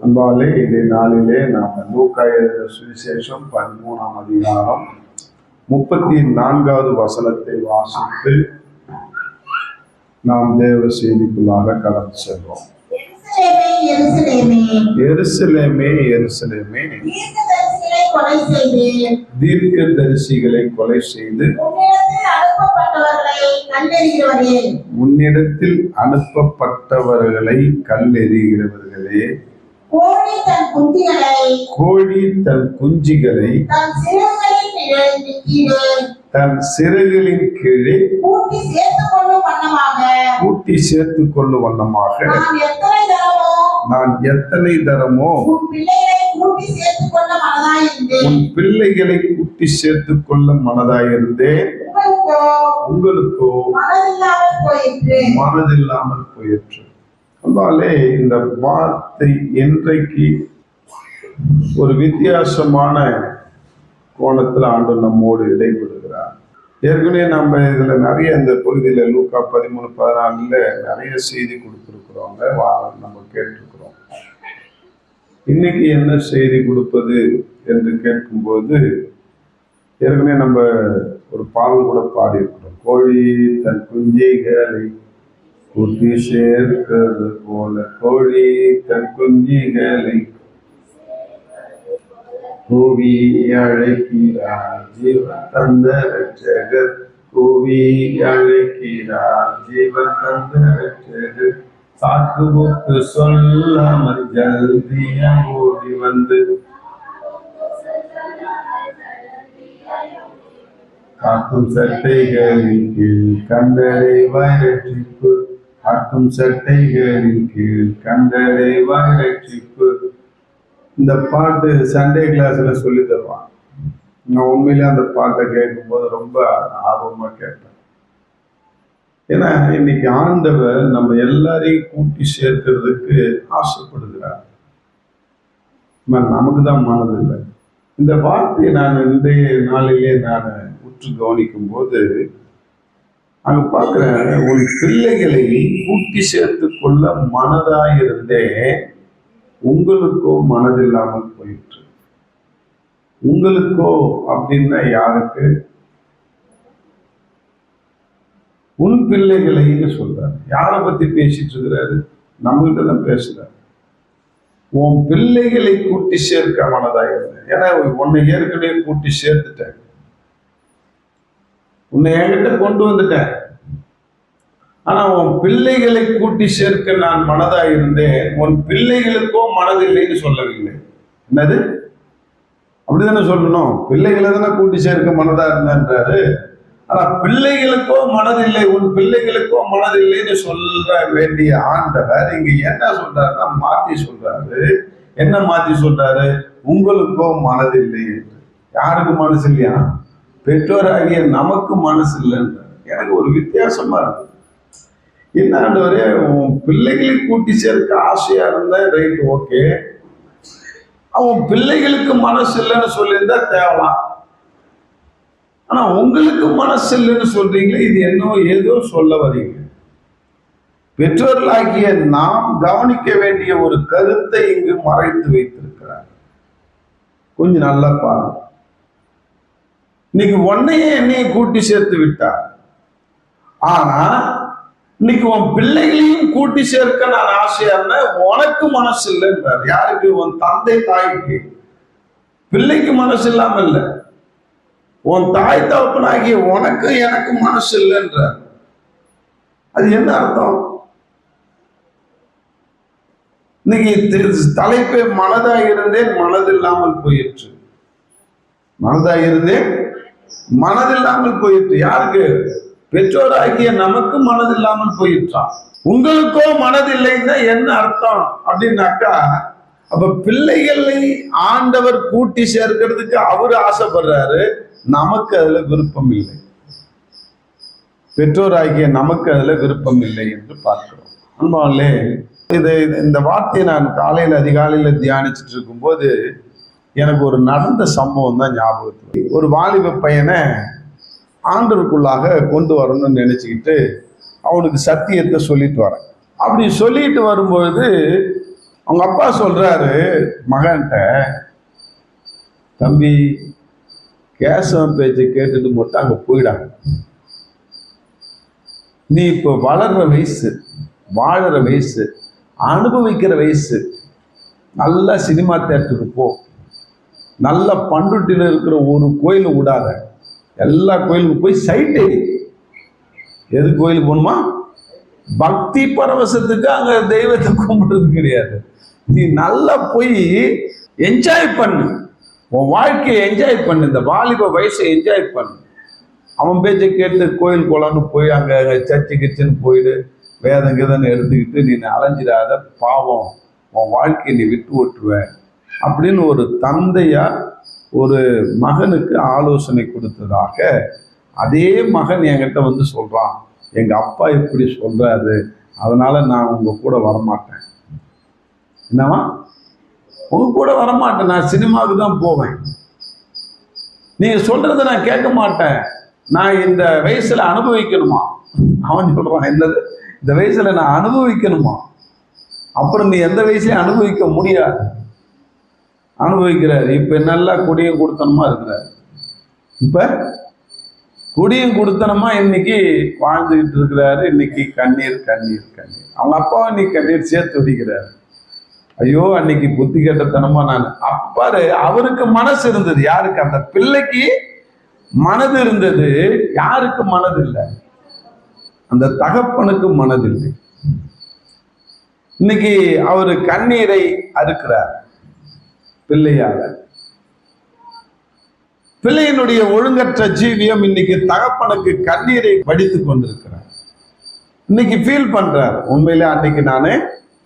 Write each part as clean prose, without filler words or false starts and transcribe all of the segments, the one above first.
அன்பாலே இந்த நாளிலே நாம் லூக்கா எழுதின சுவிசேஷம் 13ஆம் அதிகாரம் 34வது வசனத்தை வாசித்து நாம் தேவ செய்திக்குள்ளாக கடந்து செல்வோம். எருசலேமே எருசலேமே, தீர்க்கதரிசிகளை கொலை செய்து உன்னிடத்தில் அனுப்பப்பட்டவர்களை கல்லெறிகிறவர்களே, கோழி தன் குஞ்சுகளை தன் சிறகுகளின் கீழே கூட்டி சேர்த்துக் கொள்ளும் வண்ணமாக நான் எத்தனை தரமோ உன் பிள்ளைகளை கூட்டி சேர்த்துக் கொள்ள மனதாயிருந்தேன், உங்களுக்கோ மனதில்லாமல் போயிற்று. அதனாலே இந்த வார்த்தை இன்றைக்கு ஒரு வித்தியாசமான கோணத்தில் ஆண்டு நம்மோடு இடைபடுகிறார். ஏற்கனவே நம்ம இதுல நிறைய இந்த பகுதியில லூக்கா 13-14 நிறைய செய்தி கொடுத்துருக்குறோங்க, நம்ம கேட்டிருக்கிறோம். இன்னைக்கு என்ன செய்தி கொடுப்பது என்று கேட்கும்போது, ஏற்கனவே நம்ம ஒரு பாடல் கூட பாடியிருக்கிறோம். கோழி தன் குஞ்சுகளை கூட்டி சேர்க்கிறது போல கோழி தன் குஞ்சுகளை கூவி அழைக்கிறார் ஜீவன் தந்த ரட்சகர், கூவி அழைக்கிறார் ஜீவன் தந்த ரட்சகர், சாக்கு போக்கு சொல்லாமல் ஜல்தியா ஓடி வந்து காக்கும் சட்டைகளின் கீழ் கண்டடைவாய் ரட்சிப்பு, காக்கும் சட்டைகளின் கீழ் கண்டடைவாய் ரட்சிப்பு. இந்த பாட்டு சண்டே கிளாஸ்ல சொல்லி தருவான். நான் உண்மையிலே அந்த பாட்டை கேட்கும்போது ரொம்ப ஆர்வமா கேட்பேன். ஏன்னா இன்னைக்கு ஆண்டவர் நம்ம எல்லாரையும் கூட்டி சேர்க்கிறதுக்கு ஆசைப்படுகிறார். நமக்கு தான் மனதில்லை. இந்த வார்த்தையை நான் இன்றைய நாளிலே நான் உற்று கவனிக்கும் போது அங்க பார்க்கிறேன், உன் பிள்ளைகளை கூட்டி சேர்த்து கொள்ள மனதாயிருந்தே உங்களுக்கோ மனதில்லாமல் போயிற்று. உங்களுக்கோ அப்படின்னா யாருக்கு? உன் பிள்ளைகளைன்னு சொல்றாரு. யாரை பத்தி பேசிட்டு இருக்கிறாரு? நம்மகிட்ட தான் பேசுறாரு. உன் பிள்ளைகளை கூட்டி சேர்க்க மனதாயிருந்தேன். ஏன்னா உன்னை ஏற்கனவே கூட்டி சேர்த்துட்டேன், உன்னை என்கிட்ட கொண்டு வந்துட்டேன். ஆனா உன் பிள்ளைகளை கூட்டி சேர்க்க நான் மனதாயிருந்தேன், உன் பிள்ளைகளுக்கோ மனதில்லைன்னு சொல்லவில்லை. என்னது? அப்படிதானே சொல்லணும். பிள்ளைகளை தானே கூட்டி சேர்க்க மனதா இருந்தாரு. ஆனா பிள்ளைகளுக்கோ மனதில்லை, உன் பிள்ளைகளுக்கோ மனதில்லைன்னு சொல்ல வேண்டிய ஆண்டவர் இங்க என்ன சொல்றாருன்னா மாத்தி சொல்றாரு. என்ன மாத்தி சொல்றாரு? உங்களுக்கோ மனதில்லை என்று. யாருக்கு மனசு இல்லையா? பெற்றோராகிய நமக்கு மனசு இல்லைன்ற. எனக்கு ஒரு வித்தியாசமா இருக்கு. என்ன ஆண்டவரே, உன் பிள்ளைகளை கூட்டி சேர்க்க ஆசையா இருந்தா ரைட், ஓகே. அவன் பிள்ளைகளுக்கு மனசு இல்லைன்னு சொல்லியிருந்தா தேவலாம். ஆனா உங்களுக்கு மனசு இல்லைன்னு சொல்றீங்களே, இது என்ன ஏதோ சொல்ல வரீங்க. பெற்றோர்களாகிய நாம் கவனிக்க வேண்டிய ஒரு கருத்தை இங்கு மறைத்து வைத்திருக்கிறார். கொஞ்சம் நல்லா பாருங்க. இன்னைக்கு உன்னையே என்னைய கூட்டி சேர்த்து விட்டார். ஆனா இன்னைக்கு உன் பிள்ளைகளையும் கூட்டி சேர்க்க நான் ஆசையா இருந்தேன், உனக்கு மனசு இல்லைன்றார். யாருக்கு? உன் தந்தை தாய்க்கு. பிள்ளைக்கு மனசு இல்லாம இல்ல, உன் தாய் தகப்பனாகிய உனக்கு எனக்கு மனசு இல்லைன்றார். அது என்ன அர்த்தம்? இன்னைக்கு தலைப்பே மனதாக இருந்தேன் மனதில்லாமல் போயிற்று. மனதாக இருந்தேன் மனதில்லாமல் போயிற்று. யாருக்கு? பெற்றோராகிய நமக்கு மனதில்லாமல் போயிட்டான். உங்களுக்கோ மனதில்லைன்னா என்ன அர்த்தம் அப்படின்னாக்கா, அப்ப பிள்ளைகளை ஆண்டவர் கூட்டி சேர்க்கிறதுக்கு அவரு ஆசைப்படுறாரு, நமக்கு அதுல விருப்பம் இல்லை. பெற்றோராகிய நமக்கு அதுல விருப்பம் இல்லை என்று பார்க்கிறோம். அன்பாலே, இந்த வார்த்தையை நான் காலையில அதிகாலையில தியானிச்சுட்டு இருக்கும் போது எனக்கு ஒரு நடந்த சம்பவம் தான் ஞாபகத்துக்கு. ஒரு வாலிப பையனை ஆண்டவருக்குள்ளாக கொண்டு வரணும்னு நினைச்சுக்கிட்டு அவனுக்கு சத்தியத்தை சொல்லிட்டு வரேன். அப்படி சொல்லிட்டு வரும்பொழுது அவங்க அப்பா சொல்றாரு மகன்கிட்ட, தம்பி கேசவன் பேச்சை கேட்டுட்டு மட்டும் அங்க போயிடாங்க. நீ இப்போ வளர்ற வயசு, வாழற வயசு, அனுபவிக்கிற வயசு. நல்ல சினிமா தேட்டருக்கு போ, நல்ல பண்ருட்டியில் இருக்கிற ஒரு கோயில் விடாத, எல்லா கோயிலுக்கும் போய் சைட் அடி. எது கோயிலுக்கு போகணுமா? பக்தி பரவசத்துக்கு அங்க தெய்வத்தை கும்பிடுறது கிடையாது. நீ நல்லா போய் என்ஜாய் பண்ணு, உன் வாழ்க்கையை என்ஜாய் பண்ணு, இந்த வாலிப வயசை என்ஜாய் பண்ணு. அவன் பேச்சை கேட்டு கோயில் குளம்னு போய் அங்கே சர்ச்சு கிச்சன்னு போயிடு, வேதம் கீதன்னு எடுத்துக்கிட்டு நீ அலைஞ்சிடாத, பாவம், உன் வாழ்க்கையை நீ விட்டு ஓட்டுருவ அப்படின்னு ஒரு தந்தையா ஒரு மகனுக்கு ஆலோசனை கொடுத்ததாக அதே மகன் என்கிட்ட வந்து சொல்றான், எங்க அப்பா இப்படி சொல்றாரு, அதனால நான் உங்க கூட வரமாட்டேன். என்னவா? உங்க கூட வரமாட்டேன், நான் சினிமாவுக்கு தான் போவேன், நீங்க சொல்றதை நான் கேட்க மாட்டேன், நான் இந்த வயசுல அனுபவிக்கணுமா? அவன் சொல்றான், என்னது இந்த வயசுல நான் அனுபவிக்கணுமா? அப்புறம் நீ எந்த வயசுலயும் அனுபவிக்க முடியாது. அனுபவிக்கிறாரு. இப்ப நல்லா குடியும் கொடுத்தனமா இருக்கிறாரு. இப்ப குடியும் கொடுத்தனமா இன்னைக்கு வாழ்ந்துகிட்டு இருக்கிறாரு. இன்னைக்கு கண்ணீர் கண்ணீர் கண்ணீர். அவங்க அப்பாவை இன்னைக்கு கண்ணீர் சேர்த்து வடிக்கிறாரு. ஐயோ, அன்னைக்கு புத்தி கேட்டத்தனமா நான் அப்பாரு. அவருக்கு மனசு இருந்தது. யாருக்கு? அந்த பிள்ளைக்கு மனது இருந்தது. யாருக்கு மனது இல்லை? அந்த தகப்பனுக்கு மனது இல்லை. இன்னைக்கு அவரு கண்ணீரை அறுக்கிறார் பிள்ளையால. பிள்ளையினுடைய ஒழுங்கற்ற ஜீவியம் இன்னைக்கு தகப்பனுக்கு கண்ணீரை வடித்து கொண்டிருக்கிறார். இன்னைக்கு ஃபீல் பண்றார், உண்மையிலே அன்னைக்கு நானே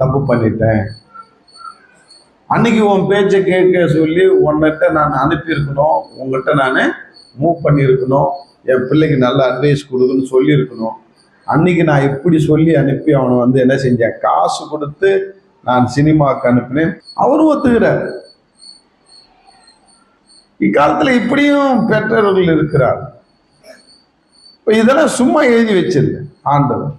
தப்பு பண்ணிட்டேன், அன்னைக்கு உன் பேச்சை கேட்க சொல்லி உன்கிட்ட நான் அனுப்பியிருக்கணும், உங்ககிட்ட நான் மூவ் பண்ணியிருக்கணும், என் பிள்ளைக்கு நல்ல அட்வைஸ் கொடுக்குன்னு சொல்லியிருக்கணும். அன்னைக்கு நான் இப்படி சொல்லி அனுப்பி அவனை வந்து என்ன செஞ்சேன், காசு கொடுத்து நான் சினிமாவுக்கு அனுப்பினேன். அவரும் ஒத்துக்கிறார். இக்காலத்துல இப்படியும் பெற்றவர்கள் இருக்கிறார். இப்ப இதெல்லாம் சும்மா எழுதி வச்சிருந்த ஆண்டவர்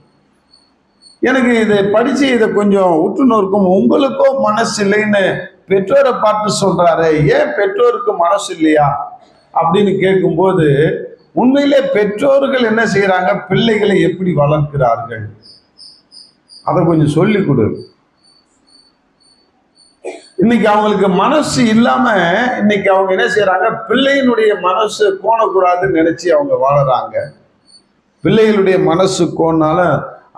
எனக்கு இதை படிச்சு இதை கொஞ்சம் உற்றுநோக்கும். உங்களுக்கோ மனசு இல்லைன்னு பெற்றோரை பார்த்து சொல்றாரு. ஏன் பெற்றோருக்கு மனசு இல்லையா அப்படின்னு கேட்கும்போது, உண்மையிலே பெற்றோர்கள் என்ன செய்யறாங்க, பிள்ளைகளை எப்படி வளர்க்கிறார்கள் அதை கொஞ்சம் சொல்லி கொடு. இன்னைக்கு அவங்களுக்கு மனசு இல்லாம இன்னைக்கு அவங்க என்ன செய்யறாங்க, பிள்ளையினுடைய மனசு கோணக்கூடாதுன்னு நினைச்சு அவங்க வாழறாங்க. பிள்ளைகளுடைய மனசு கோணால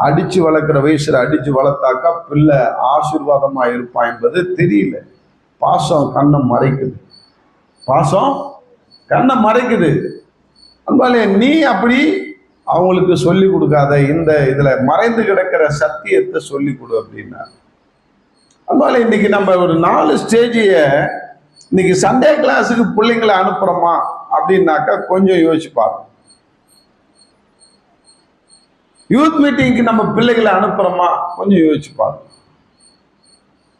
அடிச்சு வளர்க்குற வயசுல அடிச்சு வளர்த்தாக்கா பிள்ளை ஆசீர்வாதமா இருப்பான் என்பது தெரியல. பாசம் கண்ணை மறைக்குது, பாசம் கண்ணை மறைக்குது. அதனால நீ அப்படி அவங்களுக்கு சொல்லி கொடுக்காத, இந்த இதுல மறைந்து கிடக்கிற சத்தியத்தை சொல்லி கொடு அப்படின்னா. அதனால இன்னைக்கு நம்ம ஒரு 4 ஸ்டேஜிய இன்னைக்கு சண்டே கிளாஸுக்கு பிள்ளைங்களை அனுப்புறோமா அப்படின்னாக்கா கொஞ்சம் யோசிச்சு பாருங்க. யூத் மீட்டிங்க்கு நம்ம பிள்ளைகளை அனுப்புறோமா கொஞ்சம் யோசிச்சு பாருங்க.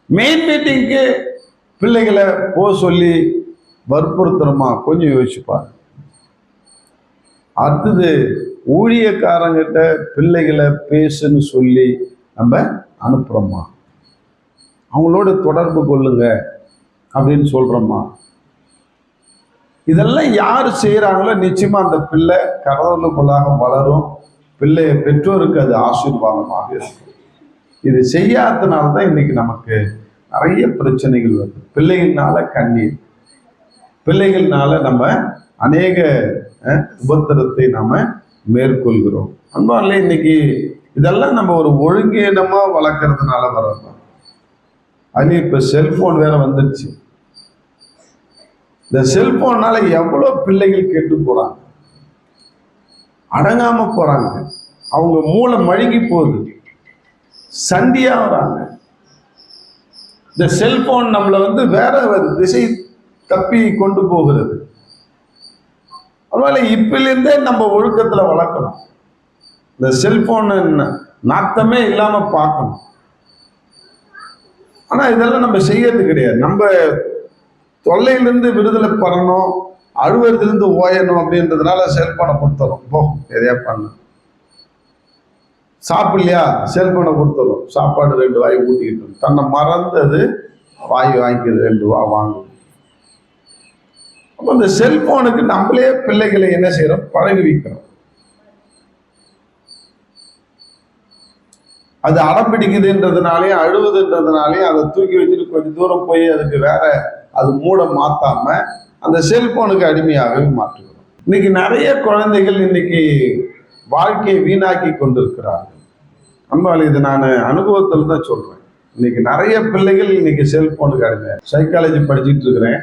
மெயின் மீட்டிங்க்கு பிள்ளைகளை போக சொல்லி வற்புறுத்துறோமா கொஞ்சம் யோசிச்சு பாருங்க. அடுத்தது ஊழியக்காரங்கிட்ட பிள்ளைகளை பேசுன்னு சொல்லி நம்ம அனுப்புறோமா, அவங்களோட தொடர்பு கொள்ளுங்க அப்படின்னு சொல்றோமா. இதெல்லாம் யார் செய்யறாங்களோ நிச்சயமா அந்த பிள்ளை கடவுளுக்குள்ளாக வளரும். பிள்ளைய பெற்றோருக்கு அது ஆசீர்வாதமாக இருக்கும். இது செய்யாததுனால்தான் இன்னைக்கு நமக்கு நிறைய பிரச்சனைகள் வருது. பிள்ளைகள்னால கண்ணீர், பிள்ளைகள்னால நம்ம அநேக உபத்திரத்தை நாம மேற்கொள்கிறோம். அன்பாலே இன்னைக்கு இதெல்லாம் நம்ம ஒரு ஒழுங்கீனமா வளர்க்கறதுனால வர்றோம். அது இப்ப செல்போன் வேற வந்துருச்சு. இந்த செல்போன்னால எவ்வளவு பிள்ளைகள் கெட்டு போறாங்க, அடங்காம போறாங்க, அவங்க மூளை மழுங்கி போகுது, சண்டியா வராங்க. இந்த செல்போன் நம்மளை வந்து வேற திசை தப்பி கொண்டு போகிறது. அதனால இப்பிலிருந்தே நம்ம ஒழுக்கத்துல வளர்க்கணும். இந்த செல்போன் நாட்டமே இல்லாம பார்க்கணும். ஆனா இதெல்லாம் நம்ம செய்யறது கிடையாது. நம்ம தொல்லையிலிருந்து விடுதலை பெறணும், அழுவதிலிருந்து ஓயணும் அப்படின்றதுனால செல்போனை கொடுத்துறோம். போ எதையா பண்ண. சாப்பிடலையா செல்போனை கொடுத்துரும், சாப்பாடு 2 வாய் ஊட்டிக்கிட்டு தன்னை மறந்தது வாய் வாங்கிக்கிறது, 2 ரூபா வாங்குது. அப்போ இந்த செல்போனுக்கு நம்மளே பிள்ளைகளை என்ன செய்யறோம், பழகி வைக்கிறோம். அது அடம் பிடிக்குதுன்றதுனாலே, அழுவுதுன்றதுனாலே அதை தூக்கி வச்சுட்டு கொஞ்சம் தூரம் போய் அதுக்கு வேற அது மூட மாத்தாம அந்த செல்போனுக்கு அடிமையாகவே மாற்றுகிறோம். இன்னைக்கு நிறைய குழந்தைகள் இன்னைக்கு வாழ்க்கையை வீணாக்கி கொண்டிருக்கிறார்கள். அன்பால் இது நான் அனுபவத்தில் தான் சொல்றேன். இன்னைக்கு நிறைய பிள்ளைகள் இன்னைக்கு செல்போனுக்கு அடிமை. சைக்காலஜி படிச்சுட்டு இருக்கிறேன்.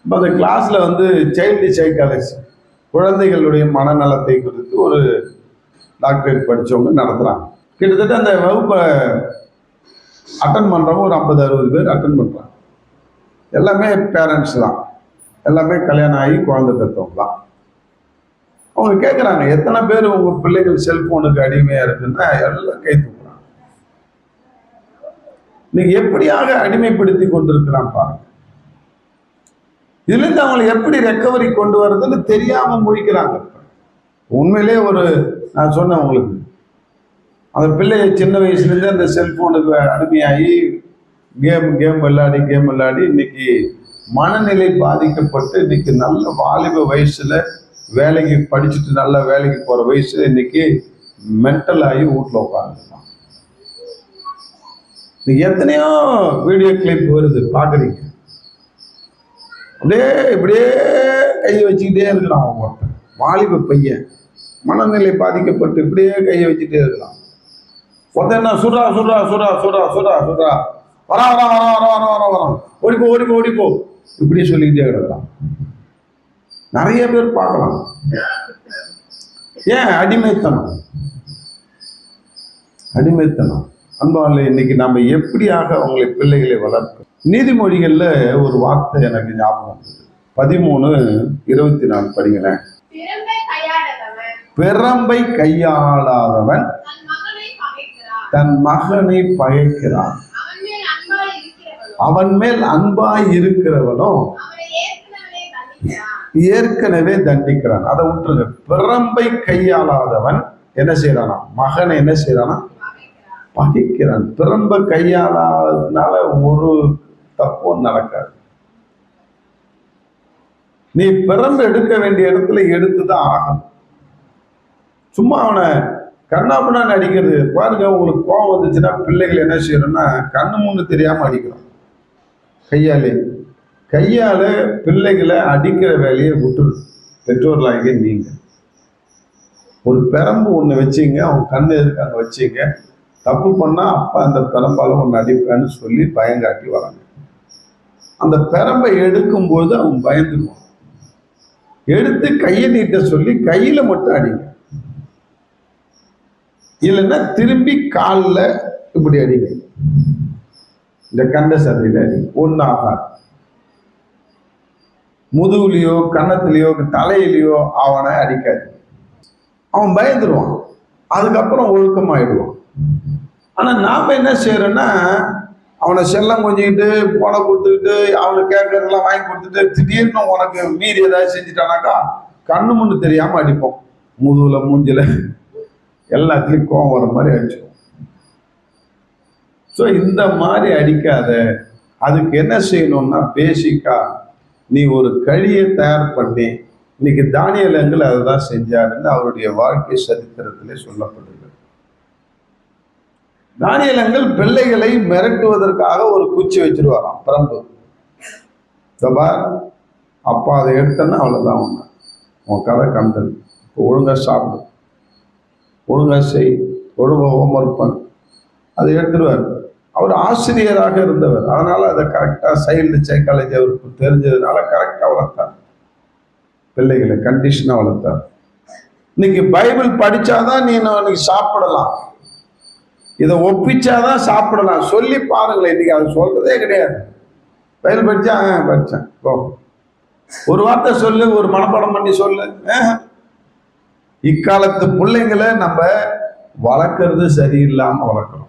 இப்போ அந்த கிளாஸ்ல சைல்டு சைக்காலஜி, குழந்தைகளுடைய மனநலத்தை குறித்து ஒரு டாக்டரேட் படித்தவங்க நடத்துகிறாங்க. கிட்டத்தட்ட அந்த வகுப்பை அட்டன் பண்ணுறவங்க ஒரு 50-60 பேர் அட்டன் பண்ணுறாங்க. எல்லாமே பேரண்ட்ஸ் தான், எல்லாமே கல்யாணம் ஆகி குழந்தை பெற்றவங்க தான். அவங்க கேட்குறாங்க, எத்தனை பேர் உங்கள் பிள்ளைகள் செல்போனுக்கு அடிமையாக இருக்குன்னா எல்லாம் கை தூக்குறாங்க. நீங்க எப்படியாக அடிமைப்படுத்தி கொண்டிருக்கிறான் பாருங்க. இதுலேருந்து அவங்களை எப்படி ரெக்கவரி கொண்டு வர்றதுன்னு தெரியாம முழிக்கிறாங்க. உண்மையிலே நான் சொன்னேன் உங்களுக்கு, அந்த பிள்ளைய சின்ன வயசுலேருந்து அந்த செல்போனுக்கு அடிமையாகி கேம் விளையாடி இன்னைக்கு மனநிலை பாதிக்கப்பட்டு இன்னைக்கு நல்ல வாலிப வயசுல வேலைக்கு படிச்சுட்டு நல்ல வேலைக்கு போற வயசுல இன்னைக்கு மென்டல் ஆகி வீட்டில் உட்காந்துருக்கான். இன்னைக்கு எத்தனையோ வீடியோ கிளிப் வருது, பாக்குறீங்க. அப்படியே இப்படியே கையை வச்சுக்கிட்டே இருக்கிறான் ஒருத்தன், வாலிப பையன் மனநிலை பாதிக்கப்பட்டு இப்படியே கையை வச்சுட்டே இருக்கலாம். ஒருத்தன் என்ன சுடா சுடா சுடா சுடா சுடா சுடா வரான் ஓடிப்போ இப்படி சொல்லிக்கிட்டே கிடக்கலாம். நிறைய பேர் பார்க்கலாம். ஏன்? அடிமைத்தனம். அன்பாலே இன்னைக்கு நம்ம எப்படியாக அவங்களை பிள்ளைகளை வளர்க்க. நீதிமொழிகள்ல ஒரு வார்த்தை எனக்கு ஞாபகம், 13:24 படிங்களேன். பெரம்பை கையாளாதவன் தன் மகனை பகைக்கிறான், அவன் மேல் அன்பாய் இருக்கிறவனோ ஏற்கனவே தண்டிக்கிறான். அதை விட்டுருங்க. பெரம்பை கையாளாதவன் என்ன செய்யறானா, மகனை என்ன செய்யறானா, பகைக்கிறான். பெரம்பை கையாளாததுனால ஒரு தப்பும் நடக்காது. நீ பெரம்பு எடுக்க வேண்டிய இடத்துல எடுத்துதான் ஆகணும். சும்மா அவனை கண்ணாபுண்ணான்னு அடிக்கிறது பாருங்க. உங்களுக்கு கோவம் வந்துச்சுன்னா பிள்ளைகள் என்ன செய்யணும்னா கண்ணு முன்னு தெரியாம அடிக்கிறோம். கையால பிள்ளைகளை அடிக்கிற வேலையை விட்டுரு. பெற்றோர்களாக நீங்க ஒரு பெரம்பு ஒண்ணு வச்சுங்க, அவன் கண்ணு எதுக்கு அங்க வச்சுங்க. தப்பு பண்ணா அப்பா அந்த பெரம்பால ஒன்று அடிப்பேன்னு சொல்லி பயங்காட்டி வராங்க. அந்த பெரம்பை எடுக்கும்போது அவன் பயந்துருவான். எடுத்து கையை நீட்ட சொல்லி கையில மட்டும் அடிங்க, இல்லைன்னா திரும்பி காலில் இப்படி அடிங்க, இந்த கண்ட சதையில அடி. ஒன்னாகாது. முதுகுலையோ கன்னத்திலையோ தலையிலையோ அவனை அடிக்காது. அவன் பயந்துருவான், அதுக்கப்புறம் ஒழுக்கமாயிடுவான். ஆனா நாம என்ன செய்யறோம்னா அவனை செல்லம் கொஞ்சிக்கிட்டு போனை கொடுத்துக்கிட்டு அவனுக்கு கேட்கறதெல்லாம் வாங்கி கொடுத்துட்டு திடீர்னு உனக்கு மீறி ஏதாவது செஞ்சுட்டானாக்கா கண்ணு முன்னு தெரியாம அடிப்போம். முதுகுல மூஞ்சில எல்லாத்துலயும் கோவம் வர மாதிரி அடிச்சுப்போம். ஸோ இந்த மாதிரி அடிக்காத. அதுக்கு என்ன செய்யணும்னா பேசிக்கா நீ ஒரு கழியை தயார் பண்ணி, இன்னைக்கு தானியேல் அதை தான் செஞ்சாருன்னு அவருடைய வாழ்க்கை சரித்திரத்திலே சொல்லப்படுகிறது. தானியேல் பிள்ளைகளை மிரட்டுவதற்காக ஒரு குச்சி வச்சிருவாராம், பிரம்பு. பார் அப்பா அதை எடுத்தன்னா அவ்வளோதான், உன் கதை கண்டது. இப்போ ஒழுங்கா சாப்பிடு, ஒழுங்கா செய், ஒழுங்கா ஹோம்ஒர்க் பண்ணு. அதை எடுத்துருவார். அவர் ஆசிரியராக இருந்தவர், அதனால அதை கரெக்டாக சைல்டு சைக்காலஜி அவருக்கு தெரிஞ்சதுனால கரெக்டாக வளர்த்தார். பிள்ளைகளை கண்டிஷனாக வளர்த்தார். இன்னைக்கு பைபிள் படிச்சாதான் நீ இன்னைக்கு சாப்பிடலாம், இதை ஒப்பிச்சாதான் சாப்பிடலாம் சொல்லி பாருங்களேன். இன்னைக்கு அது சொல்றதே கிடையாது. பைபிள் படிச்சேன் போ, ஒரு வார்த்தை சொல்லு, ஒரு மனப்பாடம் பண்ணி சொல்லு. இக்காலத்து பிள்ளைங்களை நம்ம வளர்க்கறது சரியில்லாம வளர்க்கணும்.